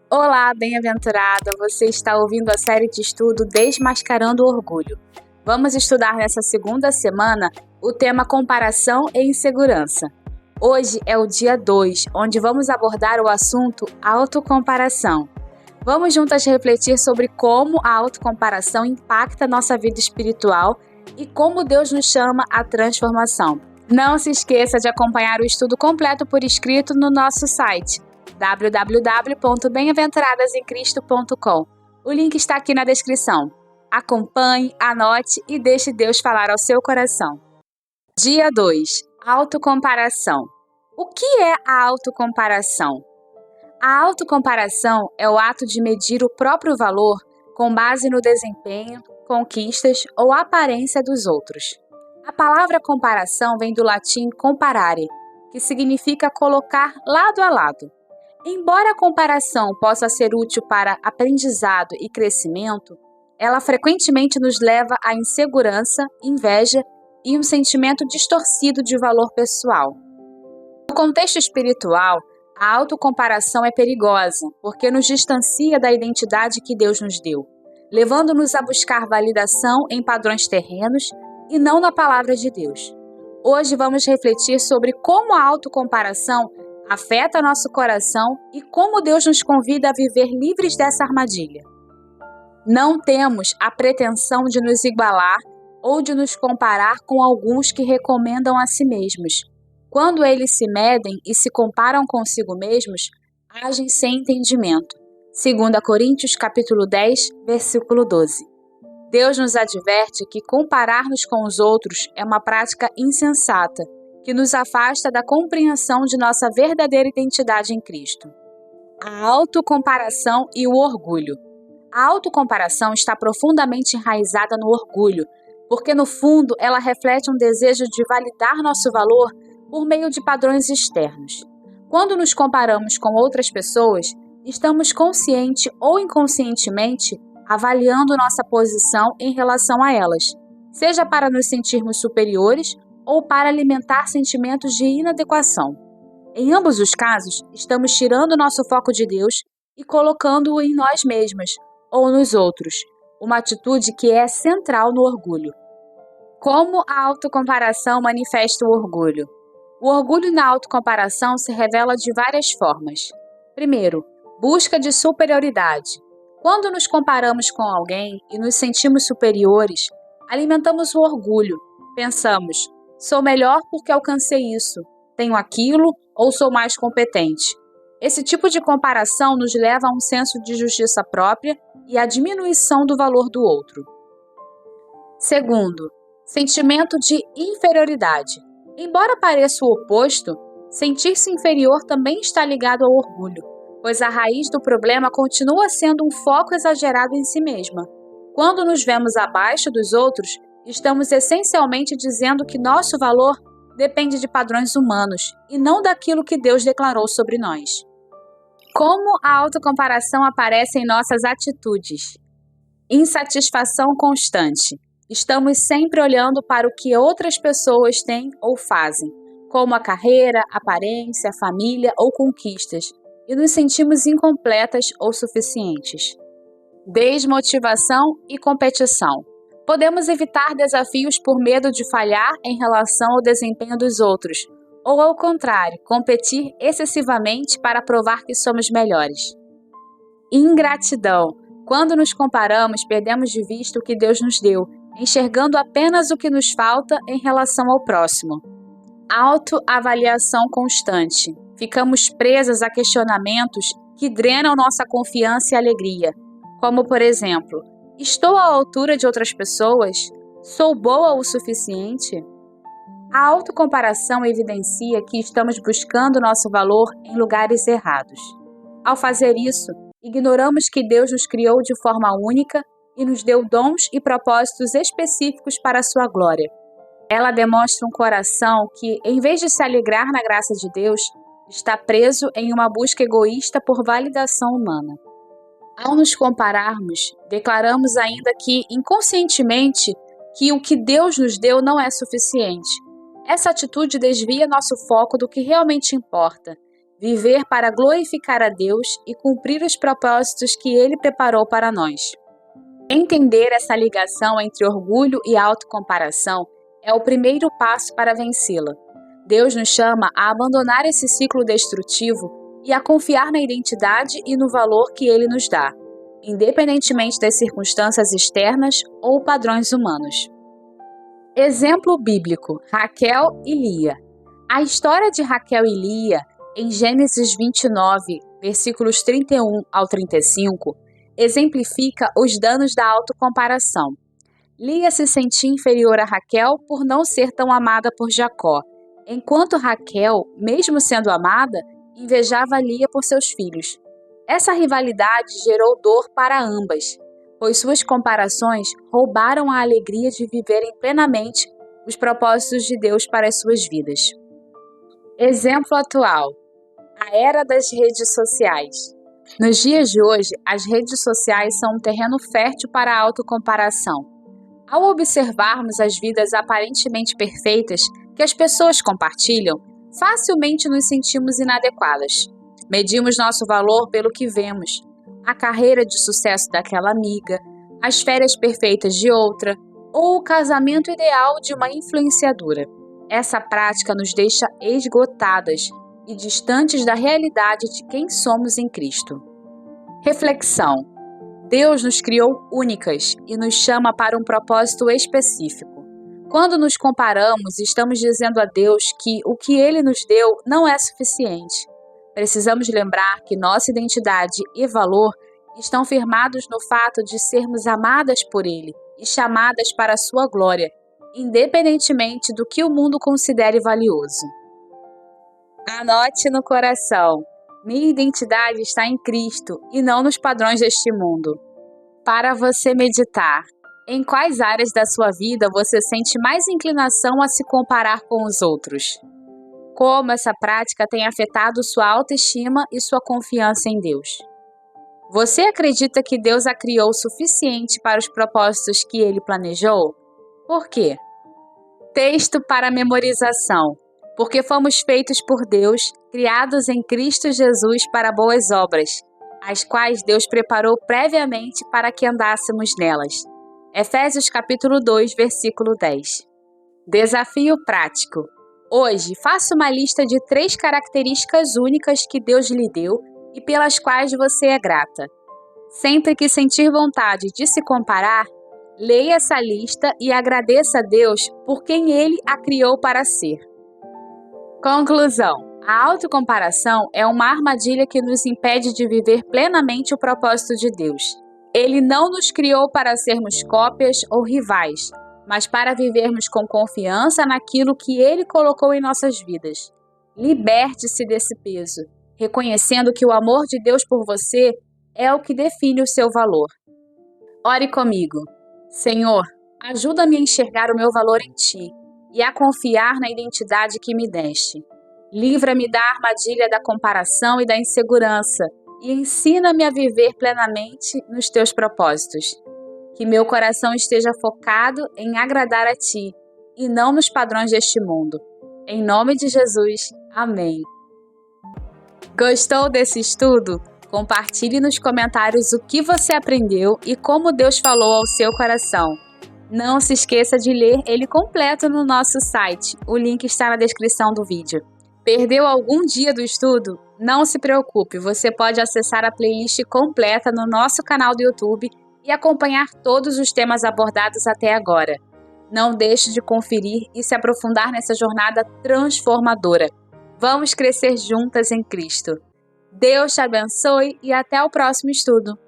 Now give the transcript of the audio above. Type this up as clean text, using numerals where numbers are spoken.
Olá, bem-aventurada! Você está ouvindo a série de estudo Desmascarando o Orgulho. Vamos estudar nessa segunda semana o tema comparação e insegurança. Hoje é o dia 2, onde vamos abordar o assunto autocomparação. Vamos juntas refletir sobre como a autocomparação impacta nossa vida espiritual e como Deus nos chama à transformação. Não se esqueça de acompanhar o estudo completo por escrito no nosso site www.bemaventuradasemcristo.com. O link está aqui na descrição. Acompanhe, anote e deixe Deus falar ao seu coração. Dia 2. Autocomparação. O que é a autocomparação? A autocomparação é o ato de medir o próprio valor com base no desempenho, conquistas ou aparência dos outros. A palavra comparação vem do latim comparare, que significa colocar lado a lado. Embora a comparação possa ser útil para aprendizado e crescimento, ela frequentemente nos leva à insegurança, inveja e um sentimento distorcido de valor pessoal. No contexto espiritual, a autocomparação é perigosa porque nos distancia da identidade que Deus nos deu, levando-nos a buscar validação em padrões terrenos e não na palavra de Deus. Hoje vamos refletir sobre como a autocomparação afeta nosso coração e como Deus nos convida a viver livres dessa armadilha. Não temos a pretensão de nos igualar ou de nos comparar com alguns que recomendam a si mesmos. Quando eles se medem e se comparam consigo mesmos, agem sem entendimento. 2 Coríntios capítulo 10, versículo 12. Deus nos adverte que comparar-nos com os outros é uma prática insensata, que nos afasta da compreensão de nossa verdadeira identidade em Cristo. A autocomparação e o orgulho. A autocomparação está profundamente enraizada no orgulho, porque no fundo ela reflete um desejo de validar nosso valor por meio de padrões externos. Quando nos comparamos com outras pessoas, estamos consciente ou inconscientemente avaliando nossa posição em relação a elas, seja para nos sentirmos superiores ou para alimentar sentimentos de inadequação. Em ambos os casos, estamos tirando nosso foco de Deus e colocando-o em nós mesmos ou nos outros, uma atitude que é central no orgulho. Como a autocomparação manifesta o orgulho? O orgulho na autocomparação se revela de várias formas. Primeiro, busca de superioridade. Quando nos comparamos com alguém e nos sentimos superiores, alimentamos o orgulho. Pensamos, sou melhor porque alcancei isso, tenho aquilo ou sou mais competente. Esse tipo de comparação nos leva a um senso de justiça própria e à diminuição do valor do outro. Segundo, sentimento de inferioridade. Embora pareça o oposto, sentir-se inferior também está ligado ao orgulho, pois a raiz do problema continua sendo um foco exagerado em si mesma. Quando nos vemos abaixo dos outros, estamos essencialmente dizendo que nosso valor depende de padrões humanos e não daquilo que Deus declarou sobre nós. Como a autocomparação aparece em nossas atitudes? Insatisfação constante. Estamos sempre olhando para o que outras pessoas têm ou fazem, como a carreira, aparência, família ou conquistas, e nos sentimos incompletas ou suficientes. Desmotivação e competição. Podemos evitar desafios por medo de falhar em relação ao desempenho dos outros, ou ao contrário, competir excessivamente para provar que somos melhores. Ingratidão. Quando nos comparamos, perdemos de vista o que Deus nos deu, enxergando apenas o que nos falta em relação ao próximo. Autoavaliação constante. Ficamos presas a questionamentos que drenam nossa confiança e alegria, como por exemplo, estou à altura de outras pessoas? Sou boa o suficiente? A autocomparação evidencia que estamos buscando nosso valor em lugares errados. Ao fazer isso, ignoramos que Deus nos criou de forma única e nos deu dons e propósitos específicos para a sua glória. Ela demonstra um coração que, em vez de se alegrar na graça de Deus, está preso em uma busca egoísta por validação humana. Ao nos compararmos, declaramos ainda que, inconscientemente, que o que Deus nos deu não é suficiente. Essa atitude desvia nosso foco do que realmente importa viver para glorificar a Deus e cumprir os propósitos que Ele preparou para nós. Entender essa ligação entre orgulho e autocomparação é o primeiro passo para vencê-la. Deus nos chama a abandonar esse ciclo destrutivo e a confiar na identidade e no valor que Ele nos dá, independentemente das circunstâncias externas ou padrões humanos. Exemplo bíblico: Raquel e Lia. A história de Raquel e Lia, em Gênesis 29, versículos 31 ao 35, exemplifica os danos da autocomparação. Lia se sentia inferior a Raquel por não ser tão amada por Jacó, enquanto Raquel, mesmo sendo amada, invejava Lia por seus filhos. Essa rivalidade gerou dor para ambas, pois suas comparações roubaram a alegria de viverem plenamente os propósitos de Deus para as suas vidas. Exemplo atual: a era das redes sociais. Nos dias de hoje, as redes sociais são um terreno fértil para a autocomparação. Ao observarmos as vidas aparentemente perfeitas que as pessoas compartilham, facilmente nos sentimos inadequadas. Medimos nosso valor pelo que vemos: a carreira de sucesso daquela amiga, as férias perfeitas de outra, ou o casamento ideal de uma influenciadora. Essa prática nos deixa esgotadas e distantes da realidade de quem somos em Cristo. Reflexão: Deus nos criou únicas e nos chama para um propósito específico. Quando nos comparamos, estamos dizendo a Deus que o que Ele nos deu não é suficiente. Precisamos lembrar que nossa identidade e valor estão firmados no fato de sermos amadas por Ele e chamadas para a sua glória, independentemente do que o mundo considere valioso. Anote no coração: minha identidade está em Cristo e não nos padrões deste mundo. Para você meditar: em quais áreas da sua vida você sente mais inclinação a se comparar com os outros? Como essa prática tem afetado sua autoestima e sua confiança em Deus? Você acredita que Deus a criou o suficiente para os propósitos que Ele planejou? Por quê? Texto para memorização: porque fomos feitos por Deus, criados em Cristo Jesus para boas obras, as quais Deus preparou previamente para que andássemos nelas. Efésios capítulo 2, versículo 10. Desafio prático: hoje, faça uma lista de 3 características únicas que Deus lhe deu e pelas quais você é grata. Sempre que sentir vontade de se comparar, leia essa lista e agradeça a Deus por quem Ele a criou para ser. Conclusão: a autocomparação é uma armadilha que nos impede de viver plenamente o propósito de Deus. Ele não nos criou para sermos cópias ou rivais, mas para vivermos com confiança naquilo que Ele colocou em nossas vidas. Liberte-se desse peso, reconhecendo que o amor de Deus por você é o que define o seu valor. Ore comigo. Senhor, ajuda-me a enxergar o meu valor em Ti e a confiar na identidade que me deste. Livra-me da armadilha da comparação e da insegurança e ensina-me a viver plenamente nos Teus propósitos. Que meu coração esteja focado em agradar a Ti e não nos padrões deste mundo. Em nome de Jesus, amém. Gostou desse estudo? Compartilhe nos comentários o que você aprendeu e como Deus falou ao seu coração. Não se esqueça de ler ele completo no nosso site, o link está na descrição do vídeo. Perdeu algum dia do estudo? Não se preocupe, você pode acessar a playlist completa no nosso canal do YouTube e acompanhar todos os temas abordados até agora. Não deixe de conferir e se aprofundar nessa jornada transformadora. Vamos crescer juntas em Cristo. Deus te abençoe e até o próximo estudo.